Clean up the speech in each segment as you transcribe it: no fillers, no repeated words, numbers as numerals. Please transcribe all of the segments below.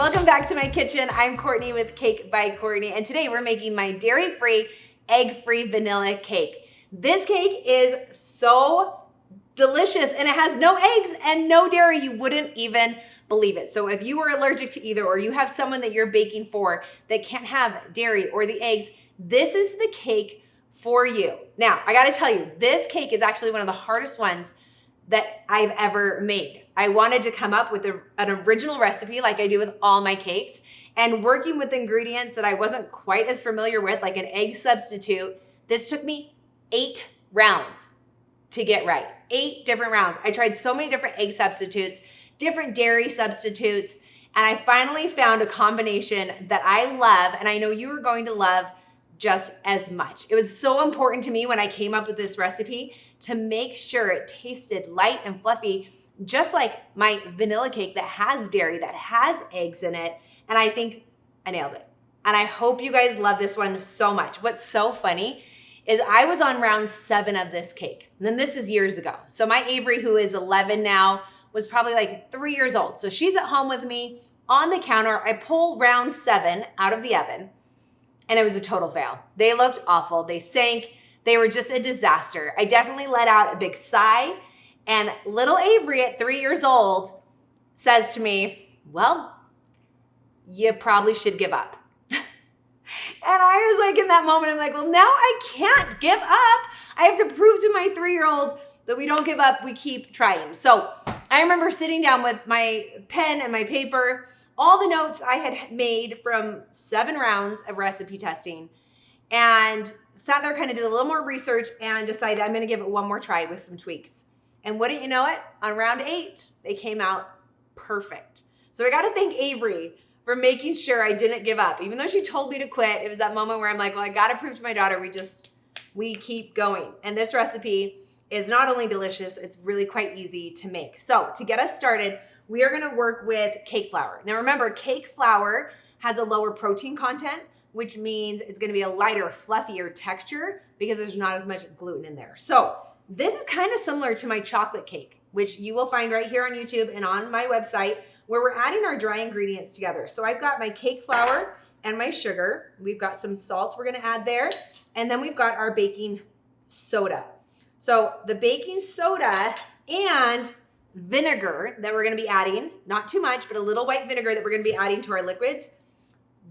welcome back to my kitchen. I'm Courtney with Cake by Courtney, and today we're making my dairy-free, egg-free vanilla cake. This cake is so delicious, and it has no eggs and no dairy. You wouldn't even believe it. So if you are allergic to either, or you have someone that you're baking for that can't have dairy or the eggs, this is the cake for you. Now, I gotta tell you, this cake is actually one of the hardest ones that I've ever made. I wanted to come up with an original recipe like I do with all my cakes, and working with ingredients that I wasn't quite as familiar with, like an egg substitute. This took me 8 rounds to get right. 8 different rounds. I tried so many different egg substitutes, different dairy substitutes, and I finally found a combination that I love, and I know you are going to love just as much. It was so important to me when I came up with this recipe to make sure it tasted light and fluffy, just like my vanilla cake that has dairy, that has eggs in it. And I think I nailed it. And I hope you guys love this one so much. What's so funny is I was on round 7 of this cake. And then this is years ago. So my Avery, who is 11 now, was probably like 3 years old. So she's at home with me on the counter. I pull round 7 out of the oven, and it was a total fail. They looked awful. They sank. They were just a disaster. I definitely let out a big sigh, and little Avery at 3 years old says to me, well, you probably should give up. And I was like, in that moment, I'm like, well, now I can't give up. I have to prove to my 3-year-old that we don't give up, we keep trying. So I remember sitting down with my pen and my paper, all the notes I had made from 7 rounds of recipe testing, and sat there, kind of did a little more research, and decided I'm gonna give it one more try with some tweaks. And wouldn't you know it, on round 8, they came out perfect. So I gotta thank Avery for making sure I didn't give up. Even though she told me to quit, it was that moment where I'm like, well, I gotta prove to my daughter we keep going. And this recipe is not only delicious, it's really quite easy to make. So to get us started, we are gonna work with cake flour. Now remember, cake flour has a lower protein content, which means it's gonna be a lighter, fluffier texture because there's not as much gluten in there. So this is kind of similar to my chocolate cake, which you will find right here on YouTube and on my website, where we're adding our dry ingredients together. So I've got my cake flour and my sugar. We've got some salt we're gonna add there. And then we've got our baking soda. So the baking soda and vinegar that we're gonna be adding, not too much, but a little white vinegar that we're gonna be adding to our liquids,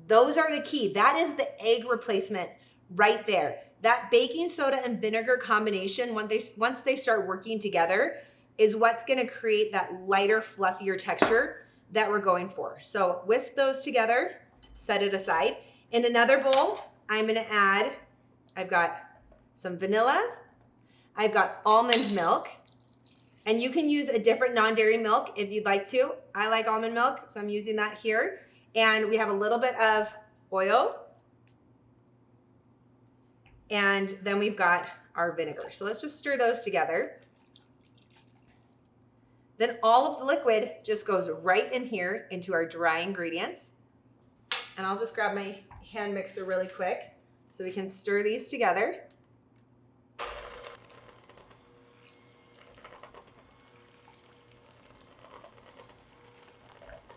those are the key. That is the egg replacement right there. That baking soda and vinegar combination, once they start working together, is what's gonna create that lighter, fluffier texture that we're going for. So whisk those together, set it aside. In another bowl, I'm gonna add, I've got some vanilla, I've got almond milk, and you can use a different non-dairy milk if you'd like to. I like almond milk, so I'm using that here. And we have a little bit of oil. And then we've got our vinegar. So let's just stir those together. Then all of the liquid just goes right in here into our dry ingredients. And I'll just grab my hand mixer really quick so we can stir these together.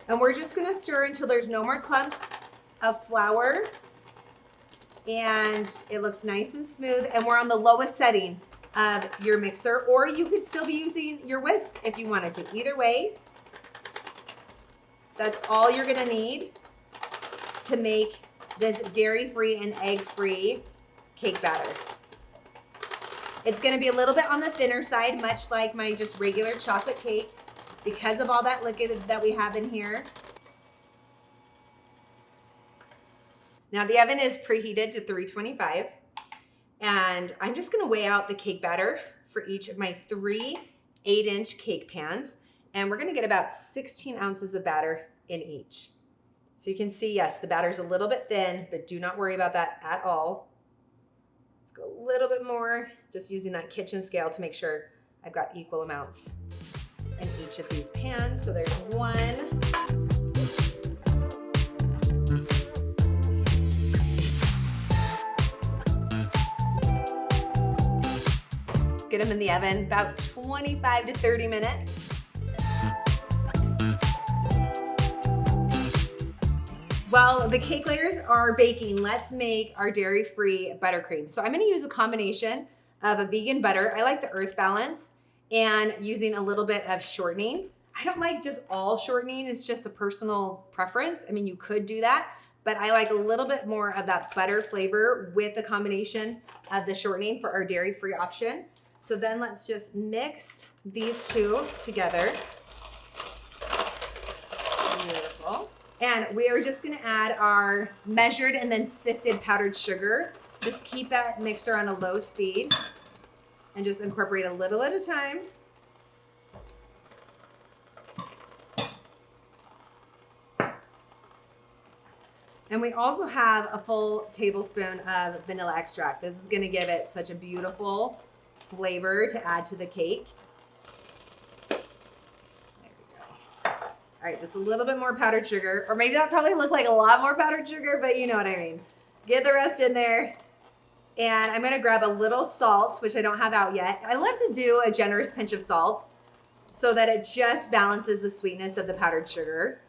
And we're just gonna stir until there's no more clumps of flour and it looks nice and smooth, and we're on the lowest setting of your mixer, or you could still be using your whisk if you wanted to. Either way, that's all you're gonna need to make this dairy-free and egg-free cake batter. It's gonna be a little bit on the thinner side, much like my just regular chocolate cake, because of all that liquid that we have in here. Now the oven is preheated to 325, and I'm just gonna weigh out the cake batter for each of my 3 8-inch cake pans, and we're gonna get about 16 ounces of batter in each. So you can see, yes, the batter's a little bit thin, but do not worry about that at all. Let's go a little bit more, just using that kitchen scale to make sure I've got equal amounts in each of these pans. So there's 1. Get them in the oven about 25 to 30 minutes. While the cake layers are baking, let's make our dairy-free buttercream. So I'm gonna use a combination of a vegan butter. I like the earth balance and using a little bit of shortening. I don't like just all shortening, it's just a personal preference. I mean, you could do that, but I like a little bit more of that butter flavor with the combination of the shortening for our dairy-free option. So then let's just mix these two together. Beautiful. And we are just gonna add our measured and then sifted powdered sugar. Just keep that mixer on a low speed and just incorporate a little at a time. And we also have a full tablespoon of vanilla extract. This is gonna give it such a beautiful flavor to add to the cake. All right, just a little bit more powdered sugar, or maybe that probably looked like a lot more powdered sugar, but you know what I mean. Get the rest in there. And I'm gonna grab a little salt, which I don't have out yet. I love to do a generous pinch of salt so that it just balances the sweetness of the powdered sugar.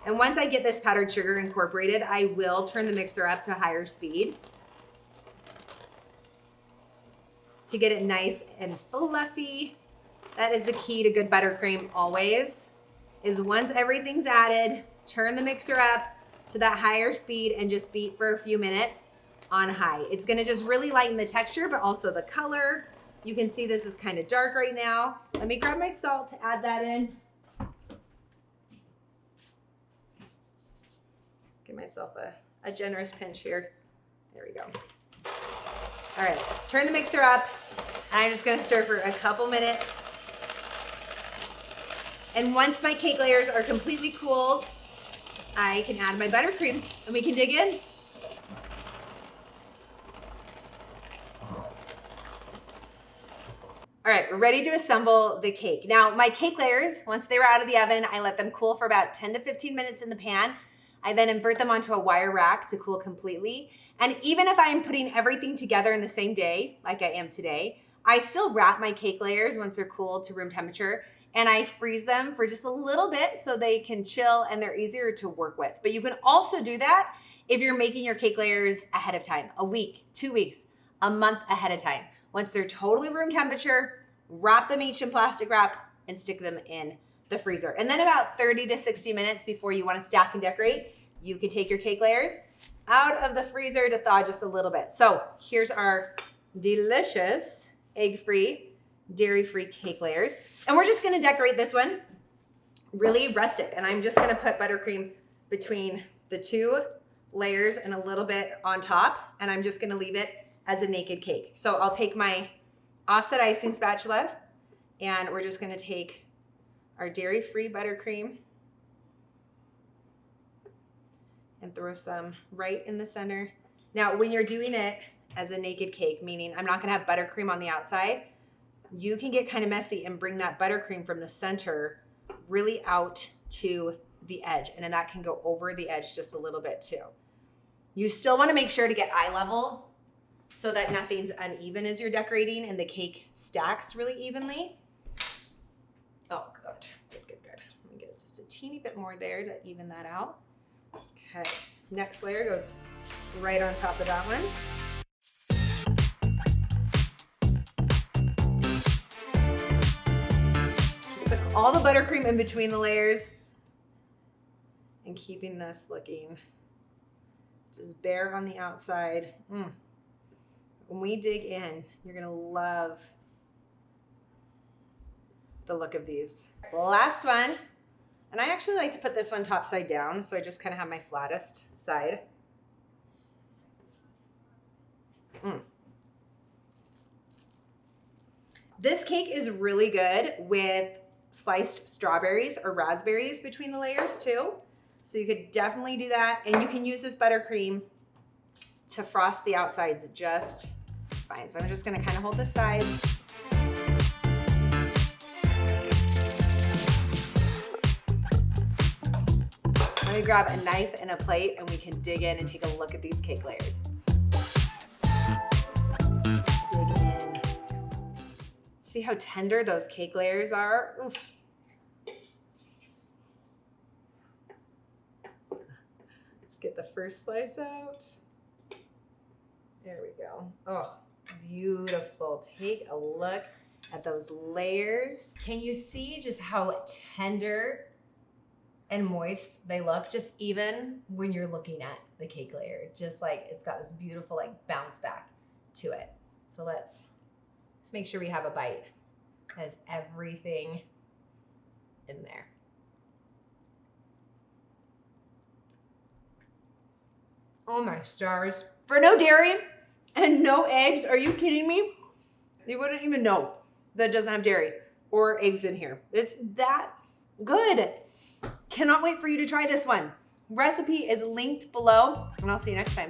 And once I get this powdered sugar incorporated, I will turn the mixer up to a higher speed to get it nice and fluffy. That is the key to good buttercream always, is once everything's added, turn the mixer up to that higher speed and just beat for a few minutes on high. It's gonna just really lighten the texture, but also the color. You can see this is kind of dark right now. Let me grab my salt to add that in. Give myself a generous pinch here. There we go. All right, turn the mixer up, and I'm just gonna stir for a couple minutes. And once my cake layers are completely cooled, I can add my buttercream and we can dig in. All right, we're ready to assemble the cake. Now, my cake layers, once they were out of the oven, I let them cool for about 10 to 15 minutes in the pan. I then invert them onto a wire rack to cool completely. And even if I'm putting everything together in the same day, like I am today, I still wrap my cake layers once they're cooled to room temperature, and I freeze them for just a little bit so they can chill and they're easier to work with. But you can also do that if you're making your cake layers ahead of time, a week, 2 weeks, a month ahead of time. Once they're totally room temperature, wrap them each in plastic wrap and stick them in the freezer. And then about 30 to 60 minutes before you want to stack and decorate, you can take your cake layers out of the freezer to thaw just a little bit. So here's our delicious egg-free, dairy-free cake layers. And we're just gonna decorate this one really rustic. And I'm just gonna put buttercream between the two layers and a little bit on top. And I'm just gonna leave it as a naked cake. So I'll take my offset icing spatula and we're just gonna take our dairy-free buttercream and throw some right in the center. Now, when you're doing it as a naked cake, meaning I'm not gonna have buttercream on the outside, you can get kind of messy and bring that buttercream from the center really out to the edge. And then that can go over the edge just a little bit too. You still wanna make sure to get eye level so that nothing's uneven as you're decorating and the cake stacks really evenly. Oh, good, good, good, good. Let me get just a teeny bit more there to even that out. Okay, next layer goes right on top of that one. Just put all the buttercream in between the layers and keeping this looking just bare on the outside. When we dig in, you're gonna love the look of these. Last one, and I actually like to put this one top side down, so I just kind of have my flattest side. This cake is really good with sliced strawberries or raspberries between the layers too. So you could definitely do that, and you can use this buttercream to frost the outsides just fine. So I'm just gonna kind of hold the sides. Let me grab a knife and a plate and we can dig in and take a look at these cake layers. Dig in. See how tender those cake layers are? Oof. Let's get the first slice out. There we go. Oh, beautiful. Take a look at those layers. Can you see just how tender and moist they look, just even when you're looking at the cake layer? Just like it's got this beautiful like bounce back to it. So let's make sure we have a bite. Has everything in there. Oh my stars. For no dairy and no eggs, are you kidding me? You wouldn't even know that it doesn't have dairy or eggs in here. It's that good. Cannot wait for you to try this one. Recipe is linked below, and I'll see you next time.